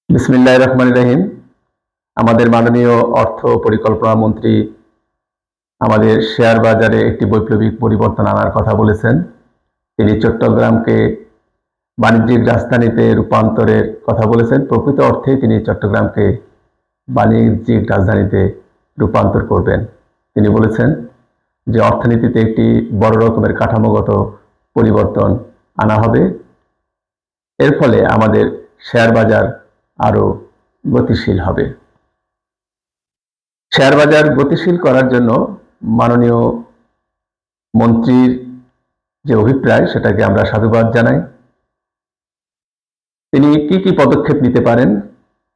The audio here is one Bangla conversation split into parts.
বিসমিল্লাহির রহমানির রহিম। আমাদের মাননীয় অর্থ পরিকল্পনা মন্ত্রী আমাদের শেয়ার বাজারে একটি বৈপ্লবিক পরিবর্তন আনার কথা বলেছেন। তিনি চট্টগ্রামকে বাণিজ্যিক রাজধানীতে রূপান্তরের কথা বলেছেন। প্রকৃত অর্থে তিনি চট্টগ্রামকে বাণিজ্যিক রাজধানীতে রূপান্তর করবেন। তিনি বলেছেন যে অর্থনীতিতে একটি বড় রকমের কাঠামোগত পরিবর্তন আনা হবে। এর ফলে আমাদের শেয়ার বাজার আরও গতিশীল হবে। শেয়ার বাজার গতিশীল করার জন্য মাননীয় মন্ত্রীর যে অভিপ্রায় সেটাকে আমরা সাধুবাদ জানাই। তিনি কি কি পদক্ষেপ নিতে পারেন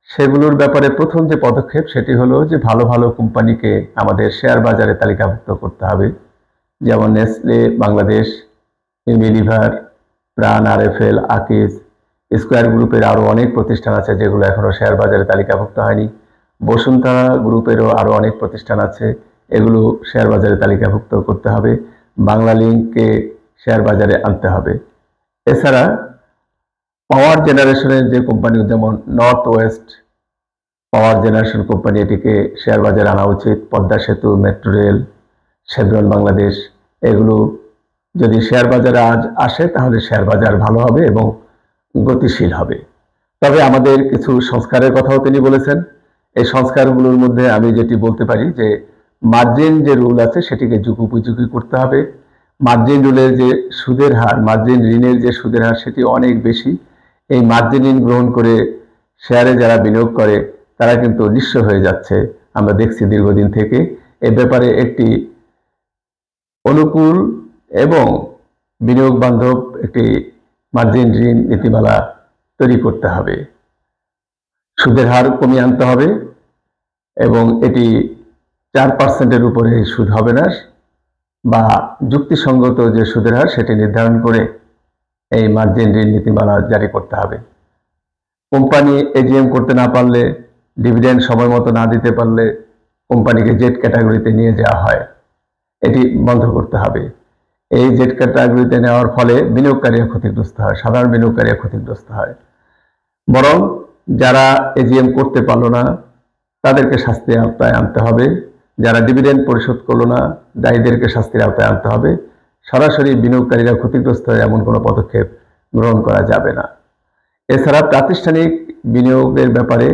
সেগুলোর ব্যাপারে প্রথম যে পদক্ষেপ সেটি হলো যে ভালো ভালো কোম্পানিকে আমাদের শেয়ার বাজারে তালিকাভুক্ত করতে হবে, যেমন নেসলে বাংলাদেশ, ইউনিলিভার, প্রাণ, আরএফএল, আকিজ, স্কয়ার গ্রুপের আরও অনেক প্রতিষ্ঠান আছে যেগুলো এখনও শেয়ার বাজারে তালিকাভুক্ত হয়নি। বসুন্ধরা গ্রুপেরও আরও অনেক প্রতিষ্ঠান আছে, এগুলো শেয়ার বাজারে তালিকাভুক্ত করতে হবে। বাংলা লিংককে শেয়ার বাজারে আনতে হবে। এছাড়া পাওয়ার জেনারেশনের যে কোম্পানি, যেমন নর্থ ওয়েস্ট পাওয়ার জেনারেশন কোম্পানি, এটিকে শেয়ার বাজারে আনা উচিত। পদ্মা সেতু, মেট্রো রেল, শেভরন বাংলাদেশ, এগুলো যদি শেয়ার বাজারে আজ আসে তাহলে শেয়ার বাজার ভালো হবে এবং গতিশীল হবে। তবে আমাদের কিছু সংস্কারের কথাও তিনি বলেছেন। এই সংস্কারগুলোর মধ্যে আমি যেটি বলতে পারি যে মার্জিন যে রুল আছে সেটিকে যুগোপযোগী করতে হবে। মার্জিন রুলের যে সুদের হার, মার্জিন ঋণের যে সুদের হার সেটি অনেক বেশি। এই মার্জিন ঋণ গ্রহণ করে শেয়ারে যারা বিনিয়োগ করে তারা কিন্তু নিঃস্ব হয়ে যাচ্ছে, আমরা দেখছি দীর্ঘদিন থেকে। এ ব্যাপারে একটি অনুকূল এবং বিনিয়োগ বান্ধব একটি মার্জিন ঋণ নীতিমালা তৈরি করতে হবে। সুদের হার কমিয়ে আনতে হবে এবং এটি 4%-এর উপরে সুদ হবে না, বা যুক্তিসঙ্গত যে সুদের হার সেটি নির্ধারণ করে এই মার্জিন ঋণ নীতিমালা জারি করতে হবে। কোম্পানি এজিএম করতে না পারলে, ডিভিডেন্ড সময় মতো না দিতে পারলে কোম্পানিকে জেড ক্যাটাগরিতে নিয়ে যাওয়া হয়, এটি বন্ধ করতে হবে। এই জেড ক্যাটাগরিতে নেওয়ার ফলে বিনিয়োগকারীরা ক্ষতিগ্রস্ত হয়, সাধারণ বিনিয়োগকারীরা ক্ষতিগ্রস্ত হয়। বরং যারা এজিএম করতে পারলো না তাদেরকে শাস্তির আওতায় আনতে হবে, যারা ডিভিডেন্ড পরিশোধ করলো না দায়ীদেরকে শাস্তির আওতায় আনতে হবে। সরাসরি বিনিয়োগকারীরা ক্ষতিগ্রস্ত হয় এমন কোনো পদক্ষেপ গ্রহণ করা যাবে না। এছাড়া প্রাতিষ্ঠানিক বিনিয়োগের ব্যাপারে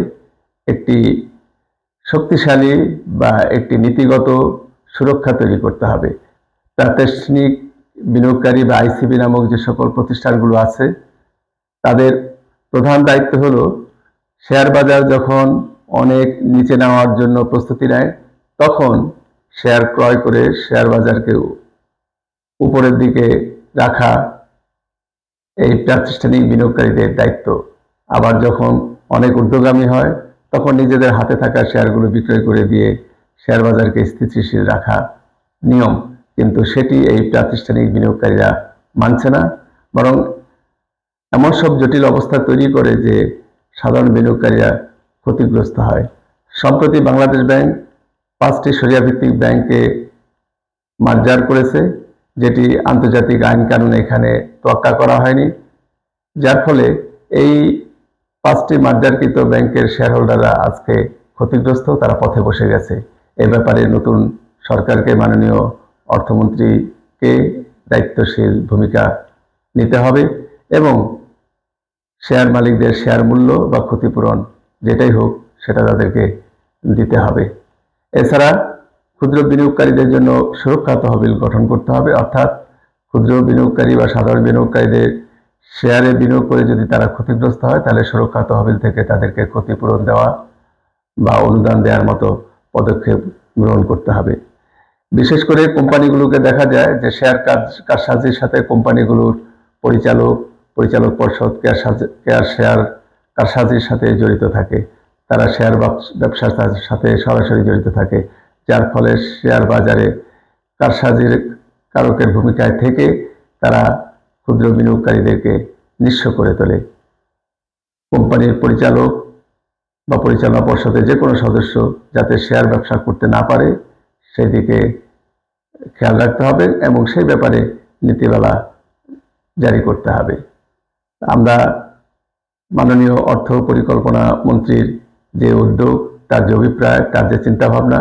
একটি শক্তিশালী বা একটি নীতিগত সুরক্ষা তৈরি করতে হবে। প্রাতিষ্ঠানিক বিনিয়োগকারী বা আইসিবি নামক যে সকল প্রতিষ্ঠানগুলো আছে তাদের প্রধান দায়িত্ব হলো শেয়ার বাজার যখন অনেক নিচে নেওয়ার জন্য প্রস্তুতি নেয় তখন শেয়ার ক্রয় করে শেয়ার বাজারকে উপরের দিকে রাখা এই প্রাতিষ্ঠানিক বিনিয়োগকারীদের দায়িত্ব। আবার যখন অনেক ঊর্ধ্বগামী হয় তখন নিজেদের হাতে থাকা শেয়ারগুলো বিক্রয় করে দিয়ে শেয়ার বাজারকে স্থিতিশীল রাখা নিয়ম, কিন্তু সেটি এই প্রাতিষ্ঠানিক বিনিয়োগকারীরা মানছে না, বরং এমন সব জটিল অবস্থা তৈরি করে যে সাধারণ বিনিয়োগকারীরা ক্ষতিগ্রস্ত হয়। সম্প্রতি বাংলাদেশ ব্যাংক 5টি শরিয়া ভিত্তিক ব্যাংকে মার্জার করেছে, যেটি আন্তর্জাতিক আইন কানুনে এখানে তোয়াক্কা করা হয়নি, যার ফলে এই 5টি মার্জারকৃত ব্যাংকের শেয়ার হোল্ডাররা আজকে ক্ষতিগ্রস্ত, তারা পথে বসে গেছে। এ ব্যাপারে নতুন সরকারকে, মাননীয় অর্থমন্ত্রীকে দায়িত্বশীল ভূমিকা নিতে হবে এবং শেয়ার মালিকদের শেয়ার মূল্য বা ক্ষতিপূরণ যেটাই হোক সেটা তাদেরকে দিতে হবে। এছাড়া ক্ষুদ্র বিনিয়োগকারীদের জন্য সুরক্ষা তহবিল গঠন করতে হবে, অর্থাৎ ক্ষুদ্র বিনিয়োগকারী বা সাধারণ বিনিয়োগকারীদের শেয়ারে বিনিয়োগ করে যদি তারা ক্ষতিগ্রস্ত হয় তাহলে সুরক্ষা তহবিল থেকে তাদেরকে ক্ষতিপূরণ দেওয়া বা অনুদান দেওয়ার মতো পদক্ষেপ গ্রহণ করতে হবে। বিশেষ করে কোম্পানিগুলোকে দেখা যায় যে শেয়ার কারসাজির সাথে কোম্পানিগুলোর পরিচালক পর্ষদ শেয়ার কারসাজির সাথে জড়িত থাকে, তারা শেয়ার ব্যবসার সাথে সরাসরি জড়িত থাকে, যার ফলে শেয়ার বাজারে কারসাজির কারকের ভূমিকায় থেকে তারা ক্ষুদ্র বিনিয়োগকারীদেরকে নিঃস্ব করে তোলে। কোম্পানির পরিচালক বা পরিচালনা পর্ষদের যে কোনো সদস্য যাতে শেয়ার ব্যবসা করতে না পারে সেদিকে খেয়াল রাখতে হবে এবং সেই ব্যাপারে নীতিমালা জারি করতে হবে। আমরা মাননীয় অর্থ পরিকল্পনা মন্ত্রীর যে উদ্যোগ, তার যে অভিপ্রায়, তার যে চিন্তাভাবনা,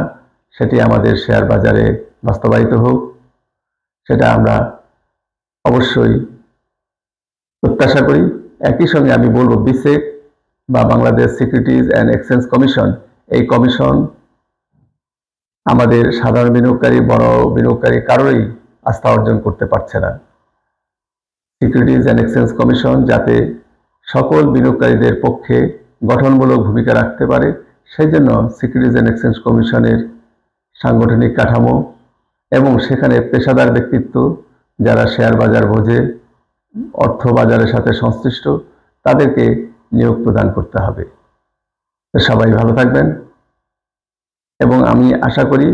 সেটি আমাদের শেয়ার বাজারে বাস্তবায়িত হোক, সেটা আমরা অবশ্যই প্রত্যাশা করি। একই সঙ্গে আমি বলবো, বিসেক বা Bangladesh securities and exchange commission, এই কমিশন আমাদের সাধারণ বিনিয়োগকারী, বড় বিনিয়োগকারী কারোরই আস্থা অর্জন করতে পারছে না। সিকিউরিটিজ অ্যান্ড এক্সচেঞ্জ কমিশন যাতে সকল বিনিয়োগকারীদের পক্ষে গঠনমূলক ভূমিকা রাখতে পারে, সেই জন্য সিকিউরিটিজ অ্যান্ড এক্সচেঞ্জ কমিশনের সাংগঠনিক কাঠামো এবং সেখানে পেশাদার ব্যক্তিত্ব যারা শেয়ার বাজার বোঝে, অর্থ বাজারের সাথে সংশ্লিষ্ট, তাদেরকে নিয়োগ প্রদান করতে হবে। সবাই ভালো থাকবেন এবং আমি আশা করি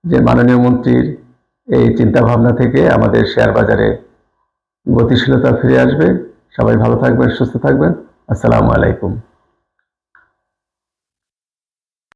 যে মাননীয় মন্ত্রীর এই চিন্তাভাবনা থেকে আমাদের শেয়ার বাজারে গতিশীলতা ফিরে আসবে। সবাই ভালো থাকবেন, সুস্থ থাকবেন। আসসালামু আলাইকুম।